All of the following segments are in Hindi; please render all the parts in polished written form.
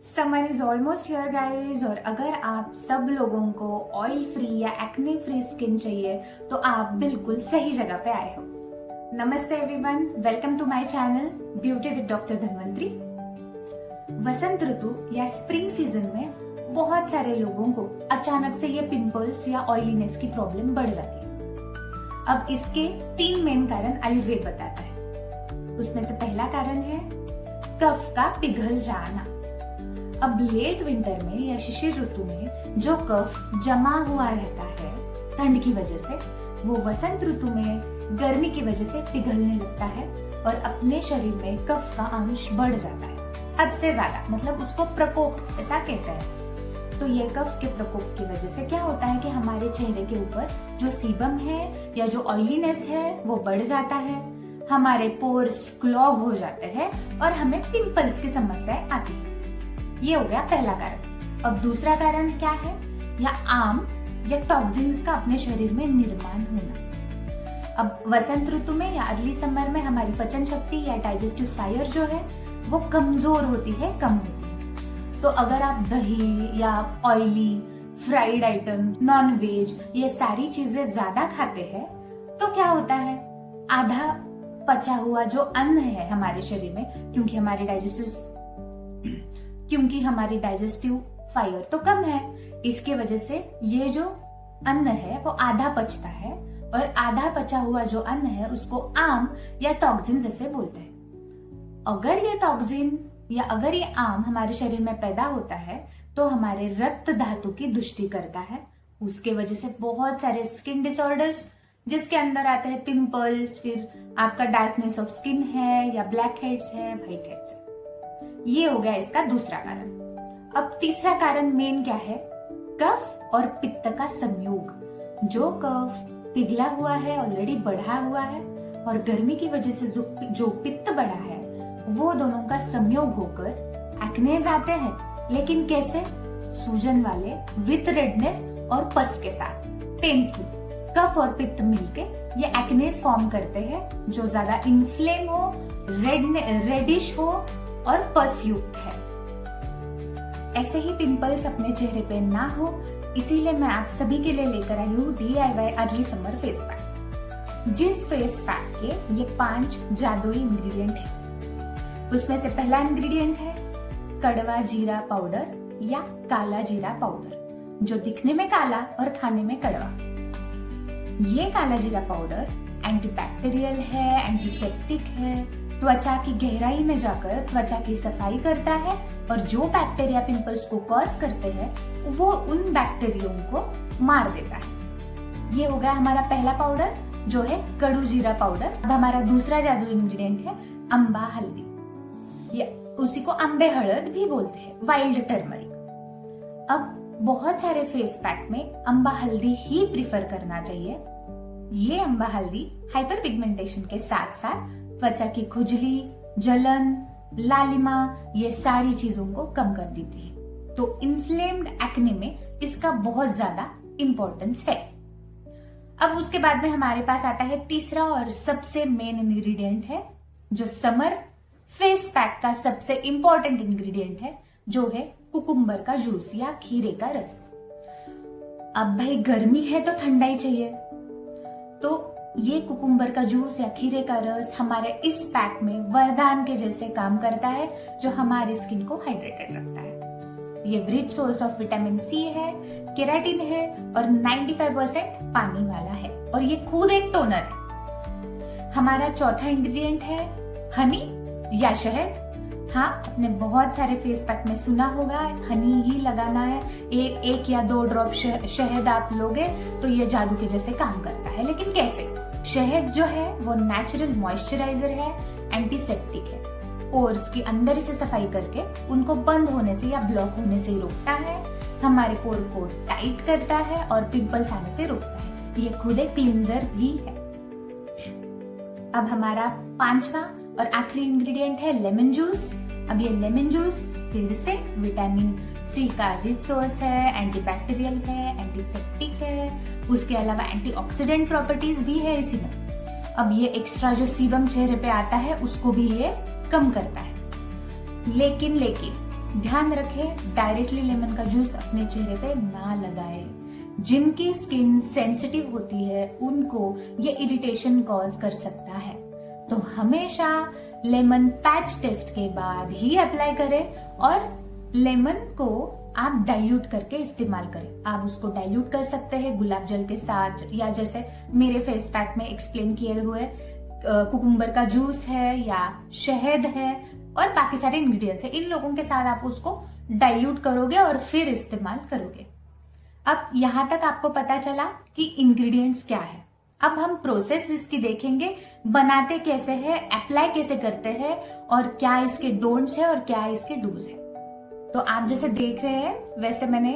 Summer is almost here guys. और अगर आप सब लोगों को ऑयल फ्री या एक्ने फ्री स्किन चाहिए तो आप बिल्कुल सही जगह पे आए हो। नमस्ते everyone, welcome to my channel beauty with doctor Dhanvantari. वसंत ऋतु या स्प्रिंग सीजन में बहुत सारे लोगों को अचानक से ये पिंपल्स या ऑयलीनेस की प्रॉब्लम बढ़ जाती है। अब इसके 3 मेन कारण आयुर्वेद बताता है। उसमें से पहला कारण है कफ का पिघल जाना। अब लेट विंटर में या शिशिर ऋतु में जो कफ जमा हुआ रहता है ठंड की वजह से, वो वसंत ऋतु में गर्मी की वजह से पिघलने लगता है और अपने शरीर में कफ का अंश बढ़ जाता है हद से ज्यादा, मतलब उसको प्रकोप ऐसा कहते हैं। तो ये कफ के प्रकोप की वजह से क्या होता है कि हमारे चेहरे के ऊपर जो सीबम है या जो ऑयलीनेस है वो बढ़ जाता है, हमारे पोर्स क्लॉग हो जाते हैं और हमें पिंपल्स की समस्याएं आती है। ये हो गया पहला कारण। अब दूसरा कारण क्या है? या आम या टॉक्सिन्स का अपने शरीर में निर्माण होना। अब वसंत ऋतु में या अर्ली समर में हमारी पाचन शक्ति या डाइजेस्टिव फायर जो है वो कमजोर होती है, कम होती है। तो अगर आप दही या oily fried item, non veg ये सारी चीजें ज्यादा खाते हैं तो क्या होता है, आधा पचा हुआ जो अन्न है हमारे शरीर में, क्योंकि हमारी डाइजेस्टिव फायर तो कम है, इसके वजह से ये जो अन्न है वो आधा पचता है और आधा पचा हुआ जो अन्न है उसको आम या टॉक्सिन जैसे बोलते हैं। अगर ये टॉक्सिन या अगर ये आम हमारे शरीर में पैदा होता है तो हमारे रक्त धातु की दुष्टि करता है। उसके वजह से बहुत सारे स्किन डिसऑर्डर्स जिसके अंदर आते हैं पिंपल्स, फिर आपका डार्कनेस ऑफ स्किन है या ब्लैक हेड्स है, व्हाइट हेड्स है। ये हो गया इसका दूसरा कारण। अब तीसरा कारण मेन क्या है? कफ और पित्त का संयोग। जो कफ पिघला हुआ है, ऑलरेडी बढ़ा हुआ है, और गर्मी की वजह से जो पित्त बढ़ा है, वो दोनों का संयोग होकर एक्नेज आते हैं। लेकिन कैसे? सूजन वाले, विथ रेडनेस और पस के साथ, पेनफुल। कफ और पित्त मिलके ये एक्नेज फॉर्म करते हैं जो ज्यादा इन्फ्लेम हो, रेडिश हो और पस युक्त है। ऐसे ही पिंपल्स अपने चेहरे पे ना हो, इसीलिए मैं आप सभी के लिए लेकर आई हूँ DIY early summer face pack. जिस फेस पैक के ये 5 जादुई इंग्रेडिएंट है। उसमें से पहला इंग्रेडिएंट है कड़वा जीरा पाउडर या काला जीरा पाउडर, जो दिखने में काला और खाने में कड़वा। ये काला जीरा पाउडर एंटीबैक्टीरियल है, एंटीसेप्टिक है, त्वचा की गहराई में जाकर त्वचा की सफाई करता है और जो बैक्टीरिया पिंपल्स को कॉज करते हैं वो उन बैक्टीरिया को मार देता है। ये हो गया हमारा पहला पाउडर जो है कड़ू जीरा पाउडर। अब हमारा दूसरा जादू इंग्रेडिएंट है अम्बा हल्दी, या उसी को अम्बे हळद भी बोलते हैं, वाइल्ड टर्मरिक। अब बहुत सारे फेस पैक में अम्बा हल्दी ही प्रिफर करना चाहिए। ये अम्बा हल्दी हाइपर पिगमेंटेशन के साथ साथ त्वचा की खुजली, जलन, लालिमा, ये सारी चीजों को कम कर देती है। तो इन्फ्लेम्ड एक्ने में इसका बहुत ज्यादा इंपॉर्टेंस है। अब उसके बाद में हमारे पास आता है तीसरा और सबसे मेन इंग्रेडिएंट है, जो समर फेस पैक का सबसे इंपॉर्टेंट इंग्रेडिएंट है, जो है कुकुम्बर का जूस या खीरे का रस। अब भाई गर्मी है तो ठंडा ही चाहिए, तो ये कुकुम्बर का जूस या खीरे का रस हमारे इस पैक में वरदान के जैसे काम करता है, जो हमारी स्किन को हाइड्रेटेड रखता है। ये rich source of vitamin C है, केराटिन है और 95% पानी वाला है, और ये खुद एक टोनर है। हमारा चौथा इंग्रेडिएंट है हनी या शहद। हाँ, आपने बहुत सारे फेस पैक में सुना होगा हनी ही लगाना है, एक या 2 ड्रॉप शहद आप लोगे तो ये जादू के जैसे काम करता है। लेकिन कैसे? शहद जो है वो नेचुरल मॉइस्चराइजर है, एंटीसेप्टिक है, पोर्स की अंदर से सफाई करके उनको बंद होने से या ब्लॉक होने से रोकता है, हमारे पोर को टाइट करता है और पिंपल्स आने से रोकता है। ये खुद एक क्लींजर भी है। अब हमारा 5वां और आखिरी इंग्रेडिएंट है लेमन जूस। अब ये लेमन जूस फिर से विटामिन सी का रिच सोर्स है, एंटीबैक्टीरियल है, एंटीसेप्टिक है, उसके अलावा एंटीऑक्सीडेंट प्रॉपर्टीज भी है इसी में। अब ये एक्स्ट्रा जो सीबम चेहरे पे आता है उसको भी ये कम करता है। लेकिन ध्यान रखें, डायरेक्टली लेमन का जूस अपने चेहरे पे ना लगाए। जिनकी स्किन सेंसिटिव होती है उनको ये इरिटेशन कॉज कर सकता है। तो हमेशा लेमन पैच टेस्ट के बाद ही अप्लाई करें और लेमन को आप डाइल्यूट करके इस्तेमाल करें। आप उसको डाइल्यूट कर सकते हैं गुलाब जल के साथ, या जैसे मेरे फेस पैक में एक्सप्लेन किए हुए कुकुम्बर का जूस है या शहद है और बाकी सारे इंग्रेडिएंट्स है, इन लोगों के साथ आप उसको डाइल्यूट करोगे और फिर इस्तेमाल करोगे। अब यहां तक आपको पता चला कि इंग्रेडिएंट्स क्या है। अब हम प्रोसेस इसकी देखेंगे, बनाते कैसे है, अप्लाई कैसे करते हैं और क्या इसके डोंट्स है और क्या इसके डूज है। तो आप जैसे देख रहे हैं वैसे मैंने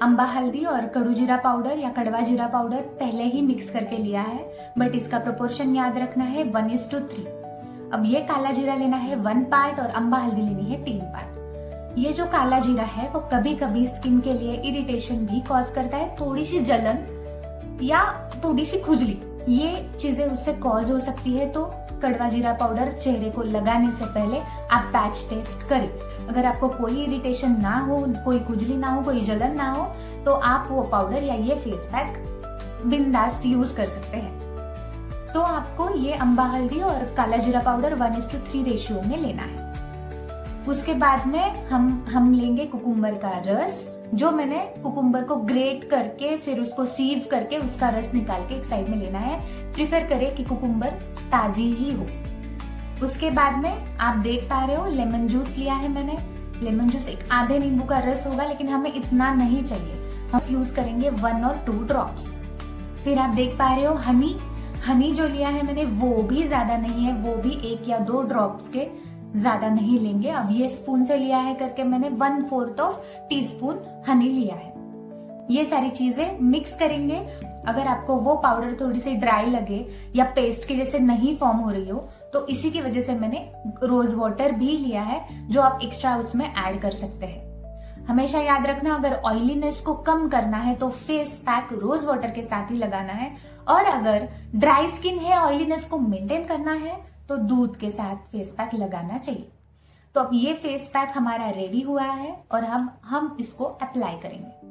अम्बा हल्दी और कड़ू जीरा पाउडर या कड़वा जीरा पाउडर पहले ही मिक्स करके लिया है, बट इसका प्रोपोर्शन याद रखना है 1:3। अब ये काला जीरा लेना है 1 पार्ट और अम्बा हल्दी लेनी है 3 पार्ट। ये जो काला जीरा है वो कभी कभी स्किन के लिए इरिटेशन भी कॉज करता है, थोड़ी सी जलन या थोड़ी सी खुजली, ये चीजें उससे कॉज हो सकती है। तो कड़वा जीरा पाउडर चेहरे को लगाने से पहले आप पैच टेस्ट करें। अगर आपको कोई इरिटेशन ना हो, कोई खुजली ना हो, कोई जलन ना हो, तो आप वो पाउडर या ये फेस पैक बिंदास यूज कर सकते हैं। तो आपको ये अम्बा हल्दी और काला जीरा पाउडर 1:3 रेशियो में लेना है। उसके बाद में हम लेंगे कुकुम्बर का रस, जो मैंने कुकुम्बर को ग्रेट करके फिर उसको सीव करके उसका रस निकाल के एक साइड में लेना है। प्रिफर करें कि कुकुम्बर ताजी ही हो। उसके बाद में आप देख पा रहे हो लेमन जूस लिया है मैंने। लेमन जूस एक आधे नींबू का रस होगा, लेकिन हमें इतना नहीं चाहिए, हम यूज करेंगे 1 और 2 ड्रॉप्स। फिर आप देख पा रहे हो हनी जो लिया है मैंने वो भी ज्यादा नहीं है, वो भी 1 या 2 ड्रॉप्स के ज्यादा नहीं लेंगे। अब ये स्पून से लिया है करके मैंने 1/4 टीस्पून हनी लिया है। ये सारी चीजें मिक्स करेंगे। अगर आपको वो पाउडर थोड़ी सी ड्राई लगे या पेस्ट के जैसे नहीं फॉर्म हो रही हो, तो इसी की वजह से मैंने रोज वाटर भी लिया है, जो आप एक्स्ट्रा उसमें ऐड कर सकते हैं। हमेशा याद रखना, अगर ऑयलीनेस को कम करना है तो फेस पैक रोज वाटर के साथ ही लगाना है, और अगर ड्राई स्किन है, ऑयलीनेस को मेंटेन करना है, तो दूध के साथ फेस पैक लगाना चाहिए। तो अब ये फेस पैक हमारा रेडी हुआ है और हम इसको अप्लाई करेंगे।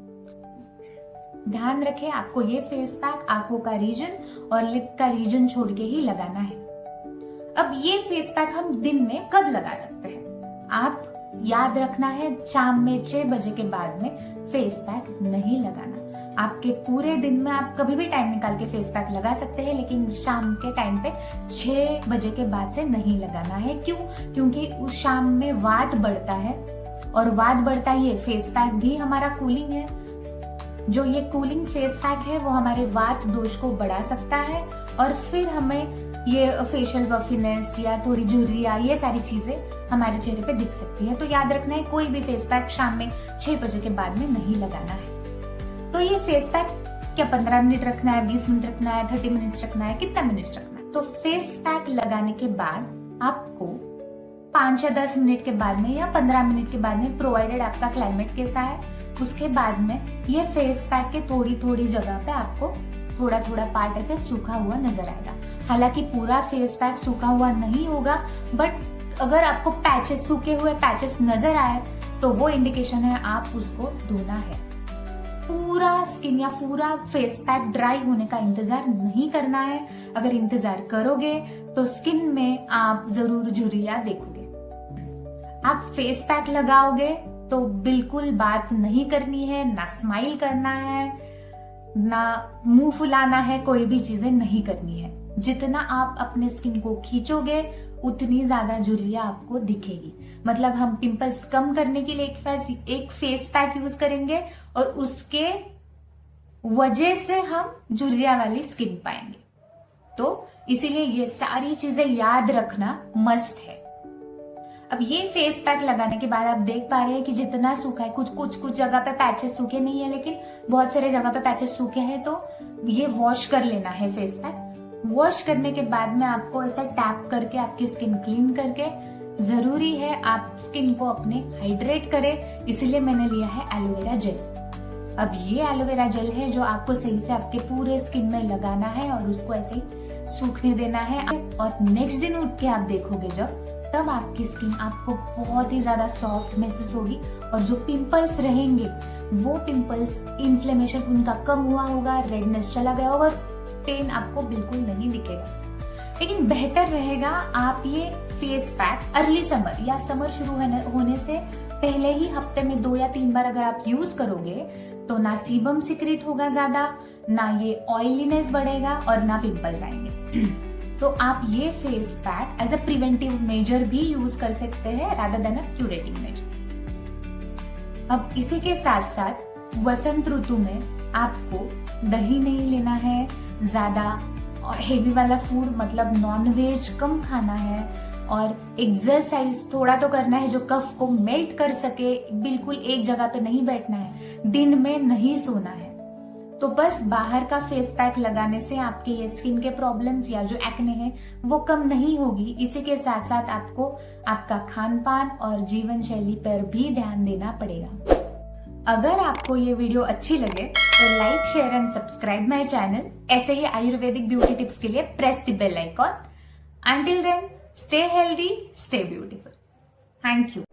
ध्यान रखें, आपको ये फेस पैक आंखों का रीजन और लिप का रीजन छोड़ के ही लगाना है। अब ये फेस पैक हम दिन में कब लगा सकते हैं? आप याद रखना है, शाम में 6 बजे के बाद में फेस पैक नहीं लगाना। आपके पूरे दिन में आप कभी भी टाइम निकाल के फेस पैक लगा सकते हैं, लेकिन शाम के टाइम पे 6 बजे के बाद से नहीं लगाना है। क्यों? क्योंकि उस शाम में वात बढ़ता है, और वात बढ़ता है, ये फेस पैक भी हमारा कूलिंग है। जो ये कूलिंग फेस पैक है वो हमारे वात दोष को बढ़ा सकता है, और फिर हमें ये फेशियल बफीनेस या थोड़ी झुर्रियां, ये सारी चीजें हमारे चेहरे पे दिख सकती है। तो याद रखना है, कोई भी फेस पैक शाम में 6 बजे के बाद में नहीं लगाना है। तो ये फेस पैक क्या 15 मिनट रखना है, 20 मिनट रखना है, 30 मिनट्स रखना है, कितना मिनट्स रखना है? तो फेस पैक लगाने के बाद आपको 5 या 10 मिनट के बाद में या 15 मिनट के बाद में, प्रोवाइडेड आपका क्लाइमेट कैसा है, उसके बाद में ये फेस पैक के थोड़ी थोड़ी जगह पे आपको थोड़ा थोड़ा पार्ट ऐसे सूखा हुआ नजर आएगा। हालांकि पूरा फेस पैक सूखा हुआ नहीं होगा, बट अगर आपको पैचेस, सूखे हुए पैचेस नजर आए तो वो इंडिकेशन है आप उसको धोना है। पूरा स्किन या पूरा फेस पैक ड्राई होने का इंतजार नहीं करना है। अगर इंतजार करोगे तो स्किन में आप जरूर झुर्रियां देखोगे। आप फेस पैक लगाओगे तो बिल्कुल बात नहीं करनी है, ना स्माइल करना है, ना मुंह फुलाना है, कोई भी चीजें नहीं करनी है। जितना आप अपने स्किन को खींचोगे उतनी ज्यादा झुर्रियां आपको दिखेगी। मतलब हम पिंपल्स कम करने के लिए एक फेस पैक यूज करेंगे और उसके वजह से हम झुर्रियां वाली स्किन पाएंगे। तो इसीलिए ये सारी चीजें याद रखना मस्ट है। अब ये फेस पैक लगाने के बाद आप देख पा रहे हैं कि जितना सूखा है, कुछ जगह पे पैचेस सूखे नहीं है, लेकिन बहुत सारे जगह पे पैचेस सूखे हैं, तो ये वॉश कर लेना है फेस पैक। वॉश करने के बाद में आपको ऐसा टैप करके आपकी स्किन क्लीन करके, जरूरी है आप स्किन को अपने हाइड्रेट करें, इसीलिए मैंने लिया है एलोवेरा जेल। अब ये एलोवेरा जेल है जो आपको सही से आपके पूरे स्किन में लगाना है और उसको ऐसे ही सूखने देना है। और नेक्स्ट दिन उठ के आप देखोगे जब, तब आपकी स्किन आपको बहुत ही ज्यादा सॉफ्ट महसूस होगी और जो पिंपल्स रहेंगे वो पिंपल्स, इन्फ्लेमेशन उनका कम हुआ होगा, रेडनेस चला गया होगा, पेन आपको बिल्कुल नहीं दिखेगा। लेकिन बेहतर रहेगा आप ये फेस पैक अर्ली समर या समर शुरू होने से पहले ही हफ्ते में 2 या 3 बार अगर आप यूज करोगे तो ना सीबम सिक्रेट होगा ज्यादा, ना ये ऑयलीनेस बढ़ेगा और ना पिंपल्स आएंगे। तो आप ये face pack as a preventive measure भी यूज कर सकते हैं rather than a curative measure. अब इसी के साथ साथ वसंत ऋतु में आपको दही नहीं लेना है, ज्यादा हेवी वाला फूड मतलब नॉन वेज कम खाना है और एक्सरसाइज थोड़ा तो करना है जो कफ को मेल्ट कर सके। बिल्कुल एक जगह पे नहीं बैठना है, दिन में नहीं सोना है। तो बस बाहर का फेस पैक लगाने से आपके ये स्किन के प्रॉब्लम्स या जो एक्ने है वो कम नहीं होगी। इसी के साथ साथ आपको आपका खान पान और जीवन शैली पर भी ध्यान देना पड़ेगा। अगर आपको ये वीडियो अच्छी लगे तो like, share and subscribe my channel. ऐसे ही आयुर्वेदिक ब्यूटी टिप्स के लिए press the bell icon. Until then, stay healthy, stay beautiful. Thank you.